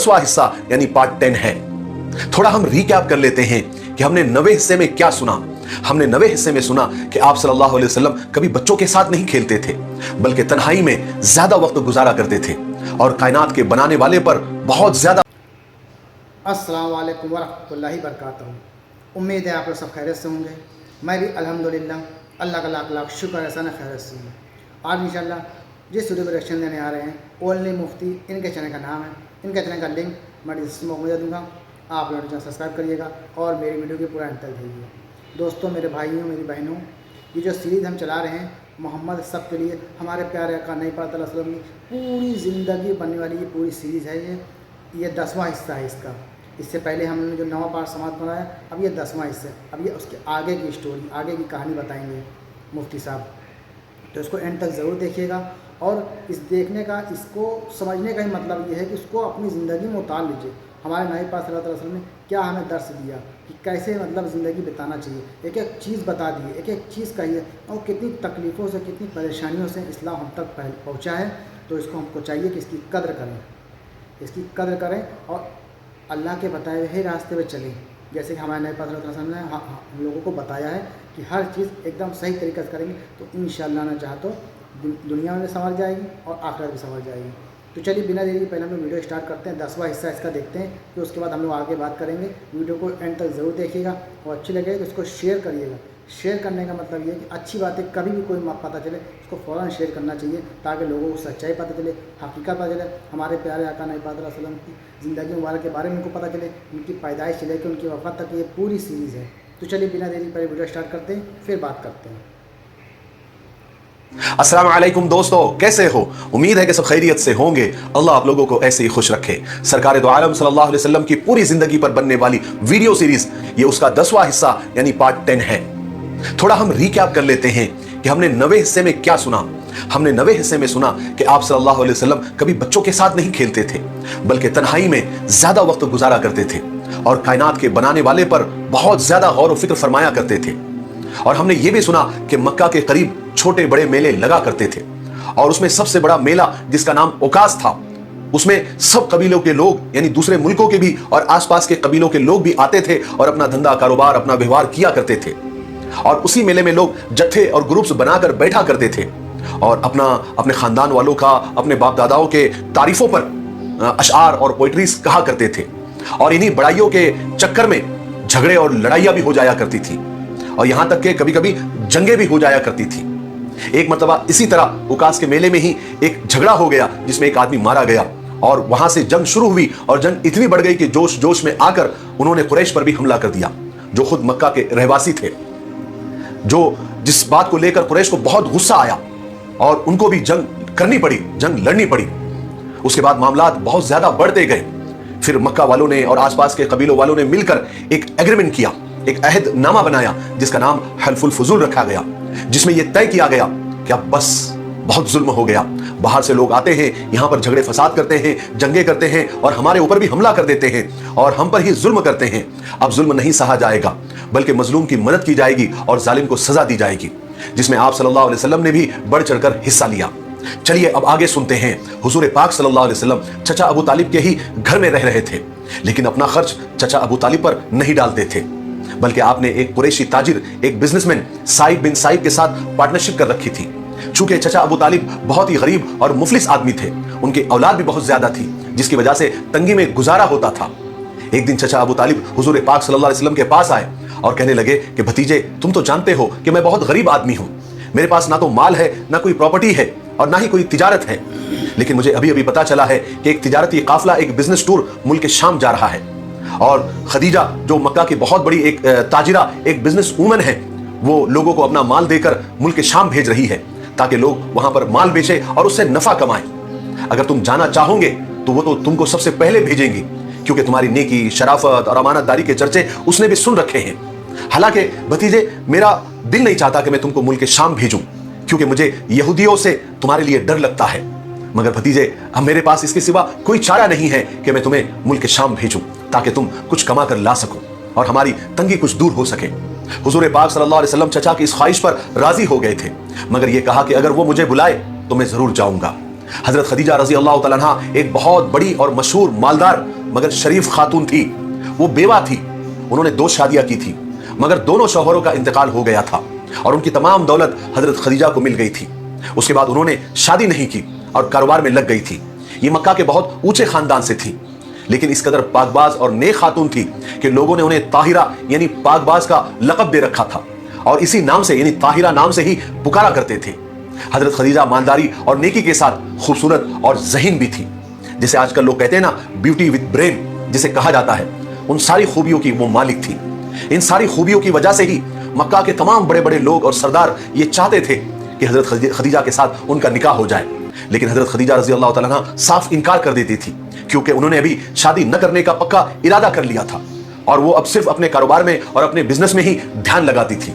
10वां हिस्सा यानी पार्ट 10 है। थोड़ा हम रिकैप कर लेते हैं कि हमने 90 हिस्से में क्या सुना। हमने 90 हिस्से में सुना कि आप सल्लल्लाहु अलैहि वसल्लम कभी बच्चों के साथ नहीं खेलते थे, बल्कि तन्हाई में ज्यादा वक्त गुजारा करते थे और कायनात के बनाने वाले पर बहुत ज्यादा। अस्सलाम वालेकुम वरहमतुल्लाहि वबरकातुहू। उम्मीद है आप लोग सब खैरियत से होंगे। मैं भी अल्हम्दुलिल्लाह अल्लाह का लाख लाख शुक्र है सना खैरियत से हूँ। आज इंशाल्लाह जिस वीडियो पर रिएक्शन देने आ रहे हैं ओनली मुफ्ती, इनके चैनल का नाम है। इनके चैनल का लिंक मैं डिस्क्रिप्शन में दे दूँगा, आप लोग चैनल सब्सक्राइब करिएगा और मेरी वीडियो के पूरा अंत तक देखिएगा। दोस्तों, मेरे भाइयों, मेरी बहनों, ये जो सीरीज़ हम चला रहे हैं मोहम्मद सब के लिए, हमारे प्यारे आका नबी पाक सल्लल्लाहु अलैहि वसल्लम की पूरी ज़िंदगी बनने वाली ये पूरी सीरीज़ है। ये 10वां हिस्सा है इसका। इससे पहले हमने जो 9वां पार्ट समाप्त बनाया, अब ये 10वां हिस्सा। अब ये उसके आगे की स्टोरी, आगे की कहानी बताएंगे मुफ्ती साहब, तो इसको एंड तक ज़रूर देखिएगा। और इस देखने का, इसको समझने का ही मतलब ये है कि इसको अपनी ज़िंदगी में उतार लीजिए। हमारे नबी पाक सल्लल्लाहु अलैहि वसल्लम ने क्या हमें दर्स दिया कि कैसे मतलब ज़िंदगी बिताना चाहिए, एक एक चीज़ बता दी, एक एक चीज़ कही है, और कितनी तकलीफ़ों से, कितनी परेशानियों से इस्लाम हम तक पहुँचा है। तो इसको हमको चाहिए कि इसकी कद्र करें, इसकी कद्र करें और अल्लाह के बताए हुए रास्ते पे चलें। जैसे कि हमारे नबी पाक सल्लल्लाहु अलैहि वसल्लम ने हम लोगों को बताया है कि हर चीज़ एकदम सही तरीके से करेंगे तो इंशाअल्लाह ना चाहे तो दुनिया में संवर जाएगी और आखिरत भी संवर जाएगी। तो चलिए बिना देरी के पहले हम लोग वीडियो स्टार्ट करते हैं। 10वां हिस्सा इसका देखते हैं, फिर उसके बाद हम लोग आगे बात करेंगे। वीडियो को एंड तक ज़रूर देखिएगा और अच्छी लगे तो उसको शेयर करिएगा। शेयर करने का मतलब ये है कि अच्छी बातें कभी भी कोई पता चले उसको फ़ौरन शेयर करना चाहिए, ताकि लोगों को सच्चाई पता चले, हकीकत पता चले, हमारे प्यारे आका नबी पाक सल्लल्लाहु अलैहि वसल्लम की ज़िंदगी मुबारक के बारे में उनको पता चले, उनकी पैदाइश से लेकर उनकी वफ़ात तक ये पूरी सीरीज़ है। तो चलिए बिना देरी पहले वीडियो स्टार्ट करते हैं, फिर बात करते हैं। अस्सलाम वालेकुम दोस्तों, कैसे हो? उम्मीद है कि सब खैरियत से होंगे। अल्लाह आप लोगों को ऐसे ही खुश रखे। सरकार दो आलम सल्लल्लाहु अलैहि वसल्लम की पूरी जिंदगी पर बनने वाली वीडियो सीरीज, ये उसका 10वां हिस्सा यानी पार्ट 10 है। थोड़ा हम रिकैप कर लेते हैं कि हमने 90 हिस्से में क्या सुना। हमने 90 हिस्से में सुना कि आप सल्लल्लाहु अलैहि वसल्लम कभी बच्चों के साथ नहीं खेलते थे, बल्कि तन्हाई में ज्यादा वक्त गुजारा करते थे और कायनात के बनाने वाले पर बहुत ज्यादा गौर व फिक्र फरमाया करते थे। और हमने ये भी सुना कि मक्का के करीब छोटे बड़े मेले लगा करते थे, और उसमें सबसे बड़ा मेला जिसका नाम ओकास था, उसमें सब कबीलों के लोग यानी दूसरे मुल्कों के भी और आसपास के कबीलों के लोग भी आते थे और अपना धंधा कारोबार, अपना व्यवहार किया करते थे। और उसी मेले में लोग जत्थे और ग्रुप्स बनाकर बैठा करते थे और अपने खानदान वालों का, अपने बाप दादाओं के तारीफों पर अशआर और पोइट्रीज कहा करते थे। और इन्हीं बड़ाइयों के चक्कर में झगड़े और लड़ाइयां भी हो जाया करती थी, और यहां तक के कभी कभी जंगें भी हो जाया करती थी। एक मर्तबा इसी तरह उकास के मेले में ही एक झगड़ा हो गया जिसमें एक आदमी मारा गया, और वहां से जंग शुरू हुई और जंग इतनी बढ़ गई कि जोश जोश में आकर उन्होंने कुरैश पर भी हमला कर दिया, जो खुद मक्का के रहवासी थे, जिस बात को लेकर कुरैश को बहुत गुस्सा आया और उनको भी जंग करनी पड़ी, जंग लड़नी पड़ी। उसके बाद मामलात बहुत ज्यादा बढ़ते गए। फिर मक्का वालों ने और आसपास के कबीलों वालों ने मिलकर एक एग्रीमेंट किया, एक अहद नामा बनाया जिसका नाम हल्फुल फुजूल रखा गया, जिसमें यह तय किया गया कि अब बस बहुत जुल्म हो गया। बाहर से लोग आते हैं, यहां पर झगड़े फसाद करते हैं, जंगे करते हैं और हमारे ऊपर भी हमला कर देते हैं और हम पर ही जुल्म करते हैं। अब जुल्म नहीं सहा जाएगा, बल्कि मजलूम की मदद की जाएगी और जालिम को सजा दी जाएगी, जिसमें आप सल्लल्लाहु अलैहि वसल्लम ने भी बढ़ चढ़कर हिस्सा लिया। चलिए अब आगे सुनते हैं। हुजूर पाक सल्लल्लाहु अलैहि वसल्लम चचा अबू तालिब के ही घर में रह रहे थे, लेकिन अपना खर्च चचा अबू तालिब पर नहीं डालते थे, बल्कि आपने एक कुरैशी ताजिर, एक बिजनेसमैन साइद बिन साइद के साथ पार्टनरशिप कर रखी थी। चूंकि चचा अबू तालिब बहुत ही गरीब और मुफलिस आदमी थे, उनकी औलाद भी बहुत ज्यादा थी, जिसकी वजह से तंगी में गुजारा होता था। एक दिन चचा अबू तालिब हुजूर पाक सल्लल्लाहु अलैहि वसल्लम के पास आए और कहने लगे कि भतीजे, तुम तो जानते हो कि मैं बहुत गरीब आदमी हूं, मेरे पास ना तो माल है, ना कोई प्रॉपर्टी है और ना ही कोई तिजारत है, लेकिन मुझे अभी अभी पता चला है कि एक तिजारती काफिला, एक बिजनेस टूर मुल्क शाम जा रहा है, और खदीजा जो मक्का की बहुत बड़ी एक ताजिरा, एक बिजनेस वूमन है, वो लोगों को अपना माल देकर मुल्क शाम भेज रही है ताकि लोग वहां पर माल बेचे और उससे नफा कमाएं। अगर तुम जाना चाहोगे तो वो तो तुमको सबसे पहले भेजेंगी, क्योंकि तुम्हारी नेकी, शराफत और अमानतदारी के चर्चे उसने भी सुन रखे हैं। हालांकि भतीजे, मेरा दिल नहीं चाहता कि मैं तुमको मुल्क शाम भेजूं, क्योंकि मुझे यहूदियों से तुम्हारे लिए डर लगता है, मगर भतीजे अब मेरे पास इसके सिवा कोई चारा नहीं है कि मैं तुम्हें मुल्क शाम भेजूं, ताकि तुम कुछ कमा कर ला सको और हमारी तंगी कुछ दूर हो सके। हुजूर पाक सल्लल्लाहु अलैहि वसल्लम चचा की इस ख्वाहिश पर राजी हो गए थे, मगर यह कहा कि अगर वो मुझे बुलाए तो मैं जरूर जाऊंगा। हजरत खदीजा रजी अल्लाह तआला अन्हा एक बहुत बड़ी और मशहूर मालदार मगर शरीफ खातून थी, वो बेवा थी। उन्होंने 2 शादियां की थी, मगर दोनों शौहरों का इंतकाल हो गया था और उनकी तमाम दौलत हजरत खदीजा को मिल गई थी। उसके बाद उन्होंने शादी नहीं की और कारोबार में लग गई थी। ये मक्का के बहुत ऊंचे खानदान से थी, लेकिन इस कदर पाकबाज और नेक खातून थी कि लोगों ने उन्हें ताहिरा यानी पाकबाज का लक़ब दे रखा था और इसी नाम से यानी ताहिरा नाम से ही पुकारा करते थे। हजरत खदीजा मालदारी और नेकी के साथ खूबसूरत और ज़हीन भी थी। जिसे आजकल लोग कहते हैं ना, ब्यूटी विद ब्रेन जिसे कहा जाता है, उन सारी खूबियों की वो मालिक थी। इन सारी खूबियों की वजह से ही मक्का के तमाम बड़े बड़े लोग और सरदार ये चाहते थे कि हजरत खदीजा के साथ उनका निकाह हो जाए, लेकिन हजरत खदीजा रज़ी अल्लाह तआला अन्हा साफ इनकार कर देती थी, क्योंकि उन्होंने अभी शादी न करने का पक्का इरादा कर लिया था और वो अब सिर्फ अपने कारोबार में और अपने बिजनेस में ही ध्यान लगाती थी।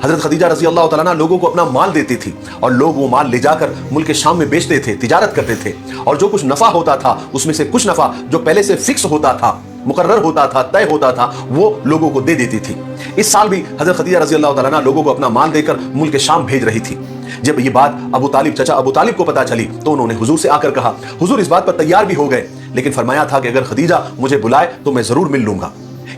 हजरत खदीजा रज़ी अल्लाह तआला अन्हा लोगों को अपना माल देती थी और लोग वो माल ले जाकर मुल्क शाम में बेचते थे, तिजारत करते थे, और जो कुछ नफा होता था उसमें से कुछ नफा जो पहले से फिक्स होता था, मुकर्रर होता था, तय होता था, वो लोगों को दे देती थी। इस साल भी हजरत खदीजा रज़ी अल्लाह तआला अन्हा लोगों को अपना माल देकर मुल्क शाम भेज रही थी। जब ये बात अबू तालिब, चचा अबू तालिब को पता चली तो उन्होंने हुजूर से आकर कहा। हुजूर इस बात पर तैयार भी हो गए, लेकिन फरमाया था कि अगर खदीजा मुझे बुलाए तो मैं जरूर मिल लूंगा।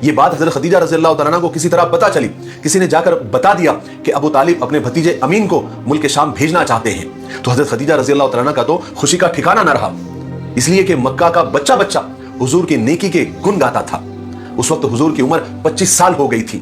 ये बात हजरत खदीजा रज़ी अल्लाह तआला अन्हा को किसी तरह पता चली, किसी ने जाकर बता दिया कि अबू तालिब अपने भतीजे अमीन को मुल्क शाम भेजना चाहते हैं। तो हजरत खदीजा रज़ी अल्लाह तआला अन्हा का तो खुशी का ठिकाना न रहा, इसलिए कि मक्का का बच्चा बच्चा हुजूर की नेकी के गुण गाता था। उस वक्त हुजूर की उम्र 25 साल हो गई थी।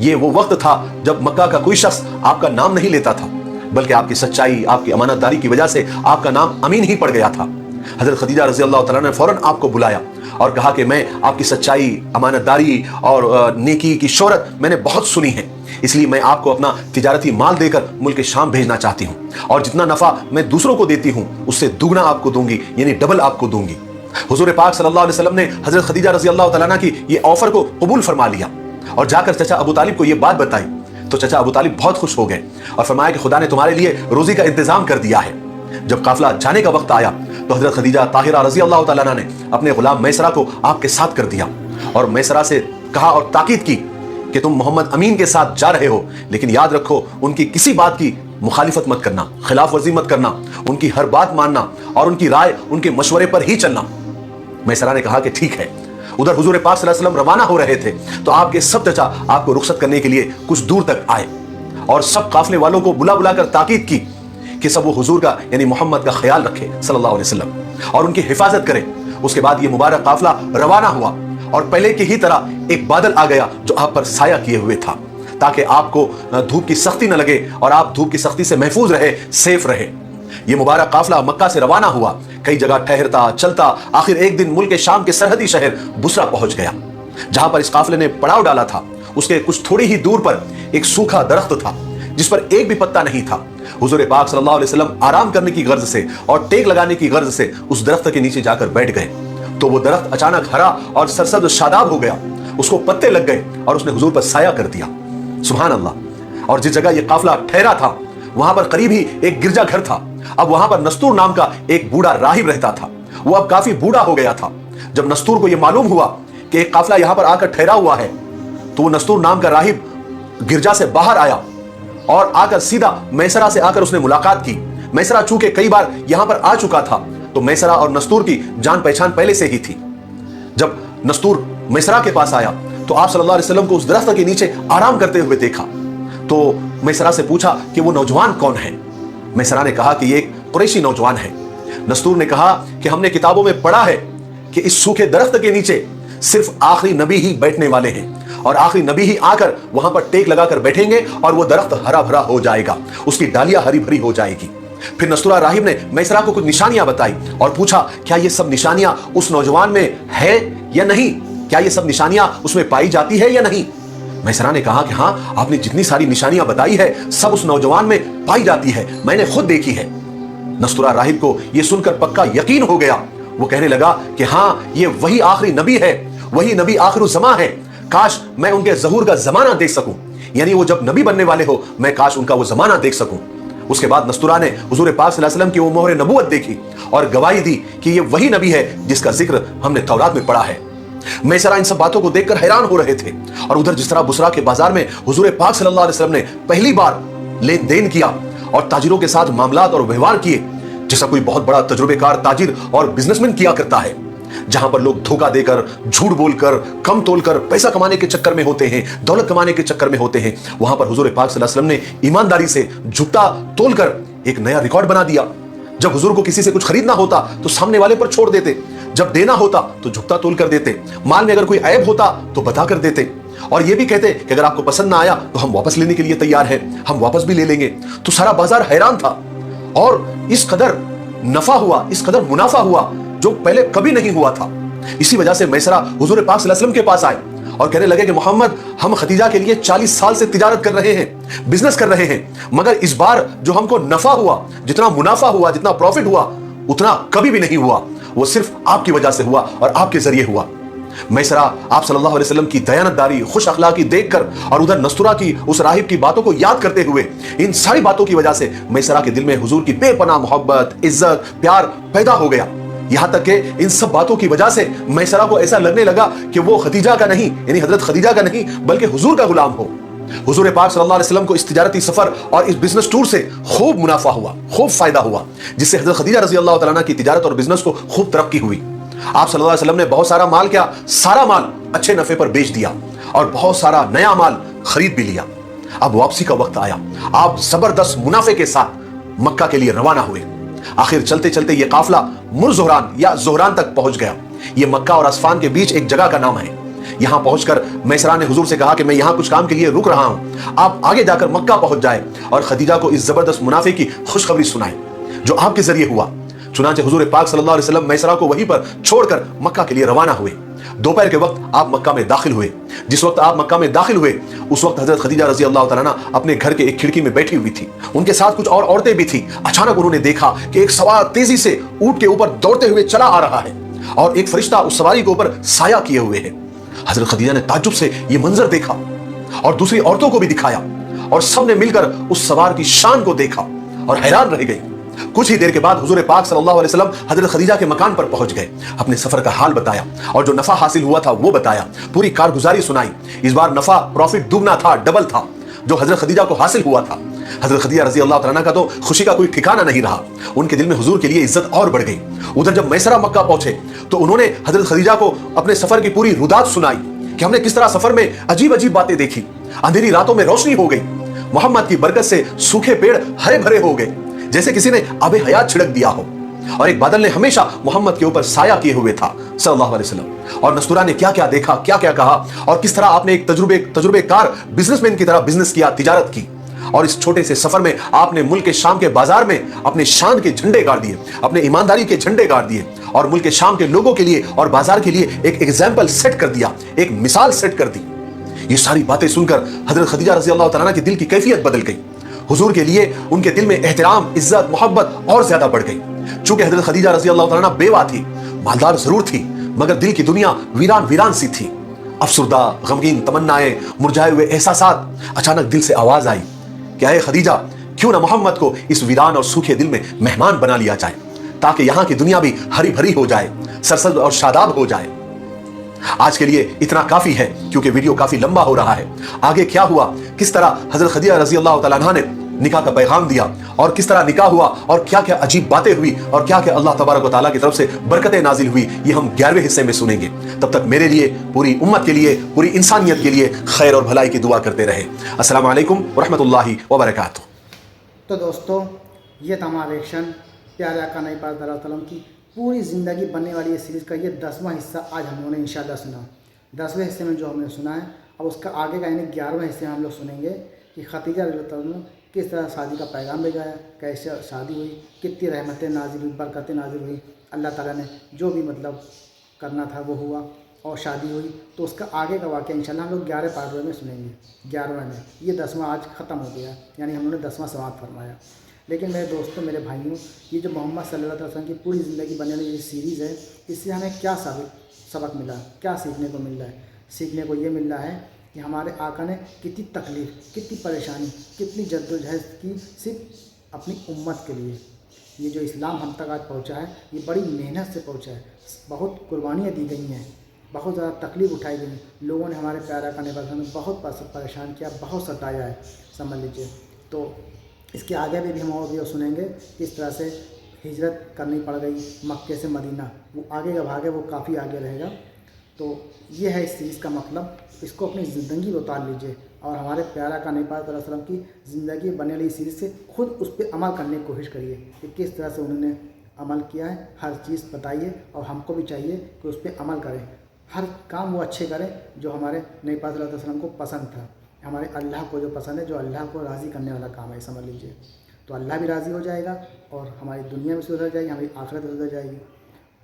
ये वो वक्त था जब मक्का का कोई शख्स आपका नाम नहीं लेता था, बल्कि आपकी सच्चाई, आपकी अमानतदारी की वजह से आपका नाम अमीन ही पड़ गया था। हजरत खदीजा रज़ी अल्लाह तआला ने फौरन आपको बुलाया और कहा कि मैं आपकी सच्चाई, अमानतदारी और नेकी की शोहरत मैंने बहुत सुनी है, इसलिए मैं आपको अपना तिजारती माल देकर मुल्क शाम भेजना चाहती हूँ, और जितना नफा मैं दूसरों को देती हूँ उससे दुगना आपको दूंगी, यानी डबल आपको दूंगी। हुजूर पाक सल्लल्लाहु अलैहि वसल्लम ने हजरत खदीजा रज़ी अल्लाह तआला अन्हा की ये ऑफर को कबूल फरमा लिया और जाकर चचा अबू तालिब को ये बात बताई। तो चचा अबू तालिब बहुत खुश हो गए और फरमाया कि खुदा ने तुम्हारे लिए रोजी का इंतजाम कर दिया है। जब काफिला जाने का वक्त आया तो हजरत खदीजा ताहिरा रज़ी अल्लाह तआला अन्हा ने अपने गुलाम मैसरा को आपके साथ कर दिया और मैसरा से कहा और ताकीद की कि तुम मोहम्मद अमीन के साथ जा रहे हो, लेकिन याद रखो उनकी किसी बात की मुखालिफत मत करना, खिलाफ वर्जी मत करना, उनकी हर बात मानना और उनकी राय, उनके मशवरे पर ही चलना। मैसरा ने कहा कि ठीक है। उधर हुजूर पाक सल्लल्लाहु अलैहि वसल्लम रवाना हो रहे थे तो आपके सब चचा आपको रुखसत करने के लिए कुछ दूर तक आए और सब काफिले वालों को बुला बुला कर ताकीद की कि सब वो हुजूर का यानी मोहम्मद का ख्याल रखे सल्लल्लाहु अलैहि वसल्लम और उनकी हिफाजत करे। उसके बाद ये मुबारक काफिला रवाना हुआ और पहले की ही तरह एक बादल आ गया जो आप पर साया किए हुए था, ताकि आपको धूप की सख्ती न लगे और आप धूप की सख्ती से महफूज रहे, सेफ रहे। ये मुबारक काफिला मक्का से रवाना हुआ, कई जगह ठहरता चलता आखिर एक दिन मुल्क शाम के सरहदी शहर बुसरा पहुंच गया। जहां पर इस काफिले ने पड़ाव डाला था उसके कुछ थोड़ी ही दूर पर एक सूखा दरख्त था जिस पर एक भी पत्ता नहीं था। हुजूर पाक सल्लल्लाहु अलैहि वसल्लम आराम करने की गर्ज से और टेक लगाने की गर्ज से उस दरख्त के नीचे जाकर बैठ गए तो वो दरख्त अचानक हरा और सरसब्ज शादाब हो गया, उसको पत्ते लग गए और उसने हुजूर पर साया कर दिया। सुभान अल्लाह। और जिस जगह ये काफिला ठहरा था वहां पर करीब ही एक गिरजा घर था। अब वहां पर नस्तूर नाम का एक बूढ़ा राहिब रहता था। वो अब काफी बूढ़ा हो गया था। जब नस्तूर को यह मालूम हुआ कि एक काफिला यहां पर आकर ठहरा हुआ है तो वो नस्तूर नाम का राहिब गिरजा से बाहर आया और आकर सीधा मैसरा से आकर उसने मुलाकात की। मैसरा चूंकि कई बार यहां पर आ चुका था तो मैसरा और नस्तूर की जान पहचान पहले से ही थी। जब नस्तूर मैसरा के पास आया तो आप सल्लल्लाहु अलैहि वसल्लम को उस दरख्त के नीचे आराम करते हुए देखा तो मैसरा से पूछा कि वो नौजवान कौन है। मैसरा ने कहा कि ये एक कुरैशी नौजवान है। नस्तूर ने कहा कि हमने किताबों में पढ़ा है कि इस सूखे दरख्त के नीचे सिर्फ आखिरी नबी ही बैठने वाले हैं और आखिरी नबी ही आकर वहां पर टेक लगाकर बैठेंगे और वो दरख्त हरा भरा हो जाएगा, उसकी डालियां हरी भरी हो जाएगी। फिर नस्तूरा राहिब ने मैसरा को कुछ निशानियां बताई और पूछा क्या ये सब निशानियां उस नौजवान में है या नहीं, क्या ये सब निशानियां उसमें पाई जाती है या नहीं। मैसरा ने कहा कि हाँ, आपने जितनी सारी निशानियां बताई है सब उस नौजवान में पाई जाती है, मैंने खुद देखी है। नस्तूरा राहिब को यह सुनकर पक्का यकीन हो गया। वो कहने लगा कि हाँ, ये वही आखिरी नबी है, वही नबी आखिरुज़्ज़मा है। काश मैं उनके ज़हूर का जमाना देख सकूं, यानी वो जब नबी बनने वाले हो मैं काश उनका वो जमाना देख सकूं। उसके बाद नस्तूरा ने हुजूर पाक सल्लल्लाहु अलैहि वसल्लम की वो मोहर नबूवत देखी और गवाही दी कि ये वही नबी है जिसका जिक्र हमने तौरात में पढ़ा है। मैसरा इन सब बातों को देखकर हैरान हो रहे थे और उधर जिस तरह बुसरा के बाजार में हुजूर पाक सल्लल्लाहु अलैहि वसल्लम ने पहली बार लेन देन किया और ताजिरों के साथ मामलात और व्यवहार किए जैसा कोई बहुत बड़ा तजुर्बेकार ताजिर और बिजनेसमैन किया करता है, जहां पर लोग धोखा देकर, झूठ बोलकर, कम तोलकर पैसा कमाने के चक्कर में होते हैं, दौलत कमाने के चक्कर में होते हैं, वहां पर हुजूर पाक सल्लल्लाहु अलैहि वसल्लम ने ईमानदारी से झुकता तोलकर एक नया रिकॉर्ड बना दिया। जब हुजूर को किसी से कुछ खरीदना होता तो सामने वाले पर छोड़ देते, जब देना होता तो झुकता तोल कर देते, माल में अगर कोई ऐब होता तो बता कर देते, और ये भी कहते कि अगर आपको पसंद ना आया तो हम वापस लेने के लिए तैयार हैं, हम वापस भी ले लेंगे। तो सारा बाजार हैरान था और इस कदर नफा हुआ, इस कदर मुनाफा हुआ जो पहले कभी नहीं हुआ था। इसी वजह से मैसरा हुजूर पाक सल्लल्लाहु अलैहि वसल्लम के पास आए और कहने लगे कि मोहम्मद, हम खदीजा के लिए 40 साल से तिजारत कर रहे हैं, बिजनेस कर रहे हैं, मगर इस बार जो हमको नफा हुआ, जितना मुनाफा हुआ, जितना प्रॉफिट हुआ, उतना कभी भी नहीं हुआ। वो सिर्फ आपकी वजह से हुआ और आपके जरिए हुआ। मैसरा आप सल्लल्लाहु अलैहि वसल्लम की दयानतदारी, खुश अखलाकी देखकर और उधर नस्तुरा की उस राहिब की बातों को याद करते हुए, इन सारी बातों की वजह से मैसरा के दिल में हुजूर की बेपनाह मोहब्बत, इज्जत, प्यार पैदा हो गया। यहां तक कि इन सब बातों की वजह से मैसरा को ऐसा लगने लगा कि वो खदीजा का नहीं, यानी हजरत खदीजा का नहीं, बल्कि हुजूर का गुलाम हो। हुजूर पाक सल्लल्लाहु अलैहि वसल्लम को इस तिजारती सफर और इस बिजनेस टूर से खूब मुनाफा हुआ, खूब फायदा हुआ, जिससे हजरत खदीजा रजी अल्लाह तआला अन्हा की तिजारत और बिजनेस को खूब तरक्की हुई। आप सल्लल्लाहु अलैहि वसल्लम ने बहुत सारा माल, क्या सारा माल अच्छे नफे पर बेच दिया और बहुत सारा नया माल खरीद भी लिया। अब वापसी का वक्त आया। आप जबरदस्त मुनाफे के साथ मक्का के लिए रवाना हुए। आखिर चलते चलते ये काफिला मुरज़ोहरान या ज़ोहरान तक पहुंच गया। ये मक्का और असफान के बीच एक जगह का नाम है। यहां पहुंचकर मैसरा ने हुजूर से कहा कि मैं यहां कुछ काम के लिए रुक रहा हूं, आप आगे जाकर मक्का पहुंच जाए और खदीजा को इस जबरदस्त मुनाफे की खुशखबरी सुनाए जो आपके जरिए हुआ। चुनांचे हुजूर पाक सल्लल्लाहु अलैहि वसल्लम मैसरा को वहीं पर छोड़कर मक्का के लिए रवाना हुए। दोपहर के वक्त आप मक्का में दाखिल हुए। जिस वक्त आप मक्का में दाखिल हुए उस वक्त हजरत खदीजा रजी अल्लाह तआला अन्हा अपने घर के एक खिड़की में बैठी हुई थी। उनके साथ कुछ और औरतें भी थी। अचानक उन्होंने देखा कि एक सवार तेजी से ऊंट के ऊपर दौड़ते हुए चला आ रहा है और एक फरिश्ता उस सवारी के ऊपर साया किए हुए है। हजरत खदीजा ने ताज्जुब से यह मंजर देखा और दूसरी औरतों को भी दिखाया और सबने मिलकर उस सवार की शान को देखा और हैरान रह गई। कुछ ही देर के बाद हुजूर पाक सल्लल्लाहु अलैहि वसल्लम हजरत खदीजा के मकान पर पहुंच गए, अपने सफर का हाल बताया और जो नफा हासिल हुआ था वो बताया, पूरी कारगुजारी सुनाई। इस बार नफा, प्रॉफिट दुगना था, डबल था जो हजरत खदीजा को हासिल हुआ था। हजरत खदीजा रजी अल्लाह तआला अन्हा का तो खुशी का कोई ठिकाना नहीं रहा। उनके दिल में हुजूर के लिए इज्जत और बढ़ गई। उधर जब मैसरा मक्का पहुंचे तो उन्होंने हजरत खदीजा को अपने सफर की पूरी रुदात सुनाई कि हमने किस तरह सफर में अजीब अजीब बातें देखी। अंधेरी रातों में रोशनी हो गई, मोहम्मद की बरकत से सूखे पेड़ हरे भरे हो गए जैसे किसी ने आबे हयात छिड़क दिया हो, और एक बादल ने हमेशा मोहम्मद के ऊपर साया किए हुए था सल्लल्लाहु अलैहि वसल्लम। और नस्तुरा ने क्या क्या देखा, क्या क्या कहा और किस तरह आपने एक तजुर्बेकार बिजनेसमैन की तरह बिजनेस किया, तिजारत की। और इस छोटे से सफर में आपने मुल्क के शाम के बाजार में अपने शान के झंडे गाड़ दिए, अपने ईमानदारी के झंडे गाड़ दिए और मुल्क के शाम के लोगों के लिए और बाजार के लिए एक एग्जाम्पल सेट कर दिया, एक मिसाल सेट कर दी। ये सारी बातें सुनकर हजरत खदीजा रजी अल्लाह तआला अन्हा के दिल की कैफियत बदल गई। हुजूर के लिए उनके दिल में एहतराम, इज्जत, मोहब्बत और ज्यादा बढ़ गई। चूंकि हजरत खदीजा रजी अल्लाह तआला अन्हा बेवा थी, मालदार जरूर थी, मगर दिल की दुनिया वीरान वीरान सी थी। अफसुर्दा, गमगीन तमन्नाएं, मुरझाए हुए एहसासात। अचानक दिल से आवाज आई कि ऐ खदीजा, क्यों ना मोहम्मद को इस वीरान और सूखे दिल में मेहमान बना लिया जाए ताकि यहां की दुनिया भी हरी भरी हो जाए, सरसब्ज और शादाब हो जाए। आज के लिए इतना काफी है क्योंकि वीडियो काफी लंबा हो रहा है। आगे क्या हुआ, किस तरह हजरत खदीजा रजी अल्लाह तआला अन्हा ने निकाह का पैगाम दिया और किस तरह निकाह हुआ और क्या क्या अजीब बातें हुई और क्या क्या अल्लाह तबारक व तआला की तरफ से बरकतें नाजिल हुई, ये हम 11वें हिस्से में सुनेंगे। तब तक मेरे लिए, पूरी उम्मत के लिए, पूरी इंसानियत के लिए खैर और भलाई की दुआ करते रहे। अस्सलामु अलैकुम व रहमतुल्लाहि व बरकातुहू। तो दोस्तों, ये था हमारा रिएक्शन प्यारे आका नबी पाक सल्लल्लाहु अलैहि वसल्लम की पूरी ज़िंदगी बनने वाली ये सीरीज़ का ये 10वां हिस्सा आज हम लोगों ने इंशाल्लाह सुना। 10वें हिस्से में जो हमने सुना है, अब उसका आगे का यानी 11वें हिस्से में हम लोग सुनेंगे कि खदीजा रज़ियल्लाहु अन्हा किस तरह शादी का पैगाम भेजा है, कैसे शादी हुई, कितनी रहमतें नाजिल हुई, बरकतें नाजिल हुई, अल्लाह ताला ने जो भी मतलब करना था वो हुआ और शादी हुई। तो उसका आगे का वाक़या इंशाल्लाह हम लोग 11 पार्ट में सुनेंगे। 11वें में ये 10वां आज ख़त्म हो गया, यानी हम लोगों ने 10वां समाप्त फरमाया। लेकिन मेरे दोस्तों, मेरे भाइयों, ये जो मोहम्मद सल्लल्लाहु अलैहि वसल्लम की पूरी ज़िंदगी बनने वाली ये सीरीज़ है, इससे हमें क्या सबक मिला, क्या सीखने को मिल रहा है? सीखने को ये मिल रहा है कि हमारे आका ने कितनी तकलीफ़, कितनी परेशानी, कितनी जद्दोजहद की सिर्फ अपनी उम्मत के लिए। ये जो इस्लाम हम तक आज पहुँचा है, ये बड़ी मेहनत से पहुँचा है। बहुत कुर्बानियाँ दी गई हैं, बहुत ज़्यादा तकलीफ़ उठाई गई। लोगों ने हमारे प्यारे आका ने बहुत परेशान किया, बहुत सताया है, समझ लीजिए। तो इसके आगे भी हम और वीडियो सुनेंगे किस तरह से ہجرت کرنی پڑ گئی مکے سے مدینہ، وہ آگے کا بھاگ ہے، وہ کافی آگے رہے گا۔ تو یہ ہے اس سیریز کا مطلب، اس کو اپنی زندگی میں اتار لیجئے اور ہمارے پیارا کا نبی پاک صلی اللہ علیہ وسلم کی زندگی بننے والی سیریز سے خود اس پہ عمل کرنے کی کوشش کریے کہ کس طرح سے انہوں نے عمل کیا ہے، ہر چیز بتائیے، اور ہم کو بھی چاہیے کہ اس پہ عمل کریں، ہر کام وہ اچھے کریں جو ہمارے نبی پاک صلی اللہ علیہ وسلم کو پسند تھا، ہمارے اللہ کو جو پسند ہے، جو اللہ کو راضی کرنے والا کام ہے، سمجھ لیجئے۔ تو اللہ بھی راضی ہو جائے گا اور ہماری دنیا بھی سدھر جائے گی، ہماری آخرت بھی سدھر جائے گی۔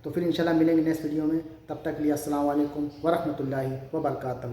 تو پھر انشاءاللہ ملیں گے نیکسٹ ویڈیو میں، تب تک کے لیے السلام علیکم ورحمۃ اللہ وبرکاتہ۔